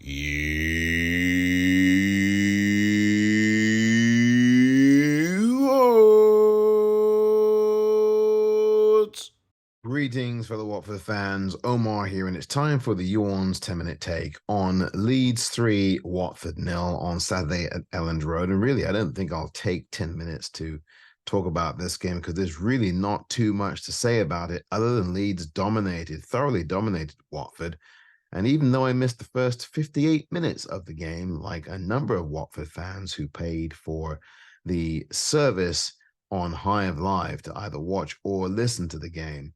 youorns. Greetings, fellow Watford fans. Omar here, and it's time for the youorns 10-minute take on Leeds 3, Watford 0 on Saturday at Elland Road. And really, I don't think I'll take 10 minutes to talk about this game because there's really not too much to say about it other than Leeds thoroughly dominated Watford. And even though I missed the first 58 minutes of the game, like a number of Watford fans who paid for the service on Hive Live to either watch or listen to the game,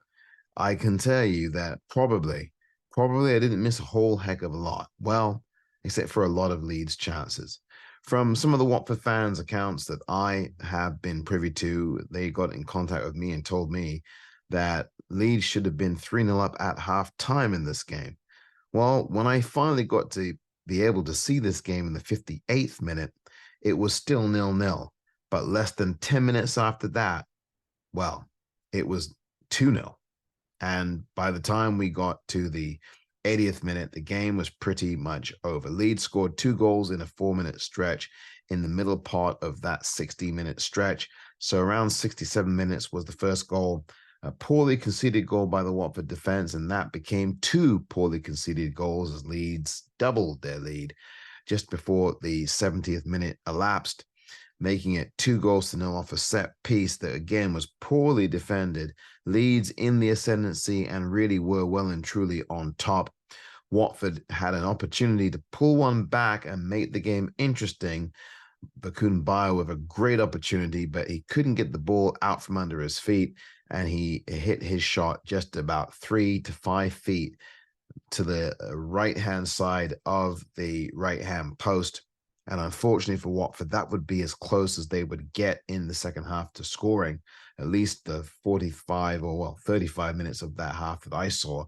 I can tell you that probably I didn't miss a whole heck of a lot. Well, except for a lot of Leeds chances. From some of the Watford fans' accounts that I have been privy to, they got in contact with me and told me that Leeds should have been 3-0 up at half time in this game. Well, when I finally got to be able to see this game in the 58th minute, it was still 0-0. But less than 10 minutes after that, well, it was 2-0. And by the time we got to the 80th minute, the game was pretty much over. Leeds scored 2 goals in a 4-minute stretch in the middle part of that 60-minute stretch. So around 67 minutes was the first goal. A poorly conceded goal by the Watford defense, and that became 2 poorly conceded goals as Leeds doubled their lead just before the 70th minute elapsed, making it 2-0 off a set piece that again was poorly defended. Leeds in the ascendancy and really were well and truly on top. Watford had an opportunity to pull one back and make the game interesting. Bakun with a great opportunity, but he couldn't get the ball out from under his feet, and he hit his shot just about 3 to 5 feet to the right-hand side of the right-hand post. And unfortunately for Watford, that would be as close as they would get in the second half to scoring, at least the 35 minutes of that half that I saw.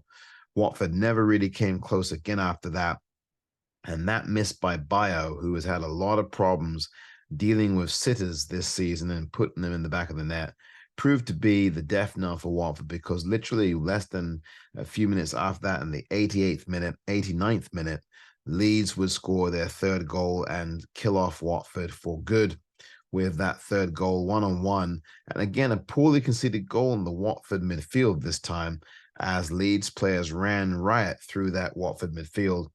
Watford never really came close again after that. And that miss by Bayo, who has had a lot of problems dealing with sitters this season and putting them in the back of the net, proved to be the death knell for Watford, because literally less than a few minutes after that, in the 89th minute, Leeds would score their third goal and kill off Watford for good with that third goal, 1-on-1. And again, a poorly conceded goal in the Watford midfield this time, as Leeds players ran riot through that Watford midfield.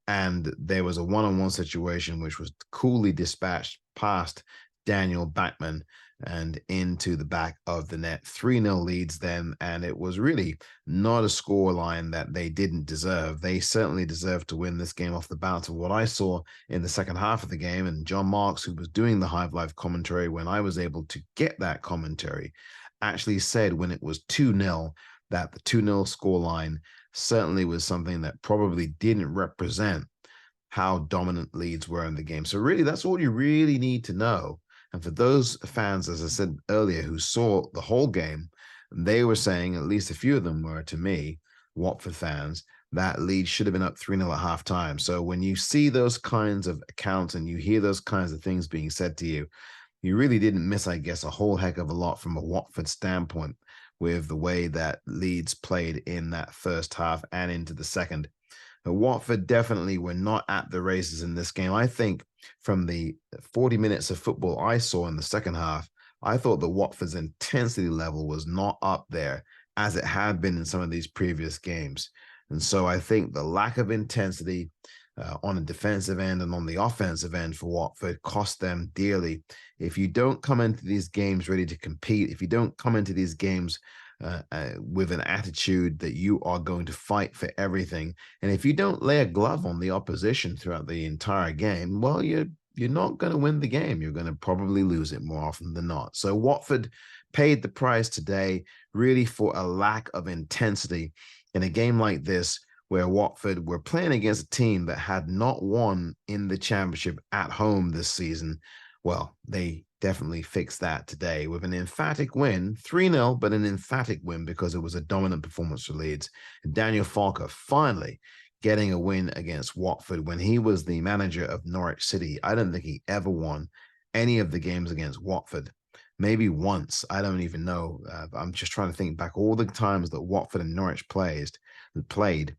And there was a 1-on-1 situation which was coolly dispatched past Daniel Backman and into the back of the net. 3-0 Leeds then, and it was really not a scoreline that they didn't deserve. They certainly deserved to win this game off the balance of what I saw in the second half of the game. And John Marks, who was doing the Hive Live commentary when I was able to get that commentary, actually said when it was 2-0 that the 2-0 scoreline certainly was something that probably didn't represent how dominant Leeds were in the game. So really, that's all you really need to know. And for those fans, as I said earlier, who saw the whole game, they were saying, at least a few of them were to me, Watford fans, that Leeds should have been up 3-0 at halftime. So when you see those kinds of accounts and you hear those kinds of things being said to you, you really didn't miss, I guess, a whole heck of a lot from a Watford standpoint with the way that Leeds played in that first half and into the second. But Watford definitely were not at the races in this game. I think from the 40 minutes of football I saw in the second half, I thought that Watford's intensity level was not up there as it had been in some of these previous games. And so I think the lack of intensity on the defensive end and on the offensive end for Watford cost them dearly. If you don't come into these games ready to compete, if you don't come into these games with an attitude that you are going to fight for everything, and if you don't lay a glove on the opposition throughout the entire game, well, you're not going to win the game. You're going to probably lose it more often than not. So Watford paid the price today, really, for a lack of intensity in a game like this, where Watford were playing against a team that had not won in the championship at home this season. Well, they definitely fixed that today with an emphatic win, 3-0, but an emphatic win because it was a dominant performance for Leeds. And Daniel Farke finally getting a win against Watford when he was the manager of Norwich City. I don't think he ever won any of the games against Watford. Maybe once. I don't even know. I'm just trying to think back all the times that Watford and Norwich played.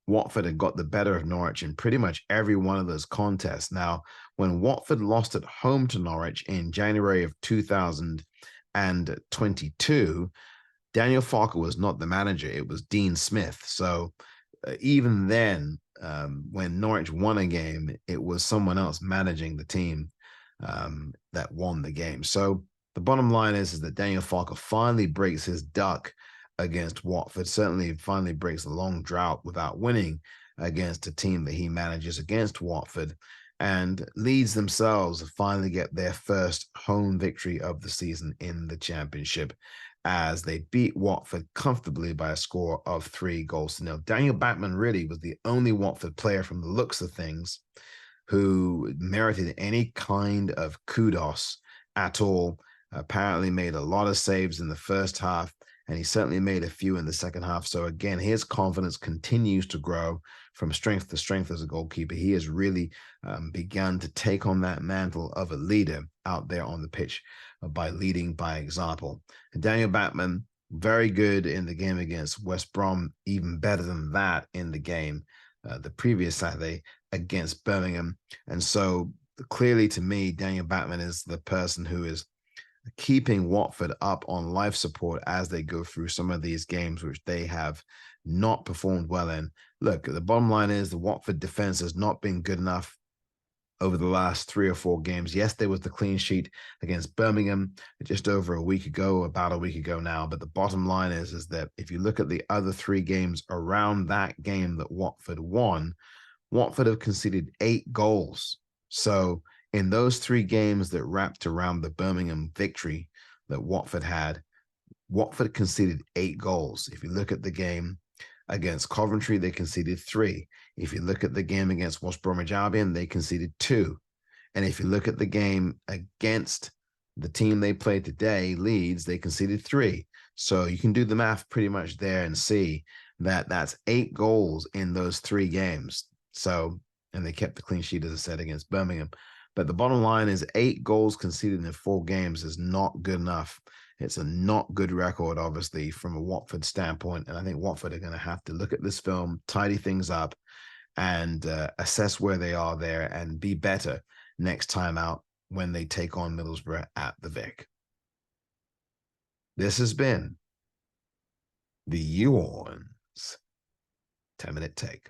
Watford had got the better of Norwich in pretty much every one of those contests. Now, when Watford lost at home to Norwich in January of 2022, Daniel Farke was not the manager. It was Dean Smith. So even then, when Norwich won a game, it was someone else managing the team that won the game. So the bottom line is that Daniel Farke finally breaks his duck against Watford, certainly finally breaks a long drought without winning against a team that he manages against Watford. And Leeds themselves finally get their first home victory of the season in the Championship as they beat Watford comfortably by a score of 3-0. Daniel Batman really was the only Watford player from the looks of things who merited any kind of kudos at all. Apparently made a lot of saves in the first half, and he certainly made a few in the second half. So again, his confidence continues to grow from strength to strength as a goalkeeper. He has really begun to take on that mantle of a leader out there on the pitch by leading by example. And Daniel Batman, very good in the game against West Brom, even better than that in the game the previous Saturday against Birmingham. And so clearly to me, Daniel Batman is the person who is keeping Watford up on life support as they go through some of these games, which they have not performed well in. Look, the bottom line is the Watford defense has not been good enough over the last 3 or 4 games. Yes, there was the clean sheet against Birmingham just over a week ago, about a week ago now. But the bottom line is that if you look at the other 3 games around that game that Watford won, Watford have conceded 8 goals. So in those 3 games that wrapped around the Birmingham victory that Watford had, Watford conceded 8 goals. If you look at the game against Coventry, they conceded 3. If you look at the game against West Bromwich Albion, they conceded 2. And if you look at the game against the team they played today, Leeds, they conceded 3. So you can do the math pretty much there and see that that's 8 goals in those 3 games. So, and they kept the clean sheet, as I said, against Birmingham. But the bottom line is 8 goals conceded in 4 games is not good enough. It's a not good record, obviously, from a Watford standpoint. And I think Watford are going to have to look at this film, tidy things up, and assess where they are there and be better next time out when they take on Middlesbrough at the Vic. This has been the YouOrns 10-minute take.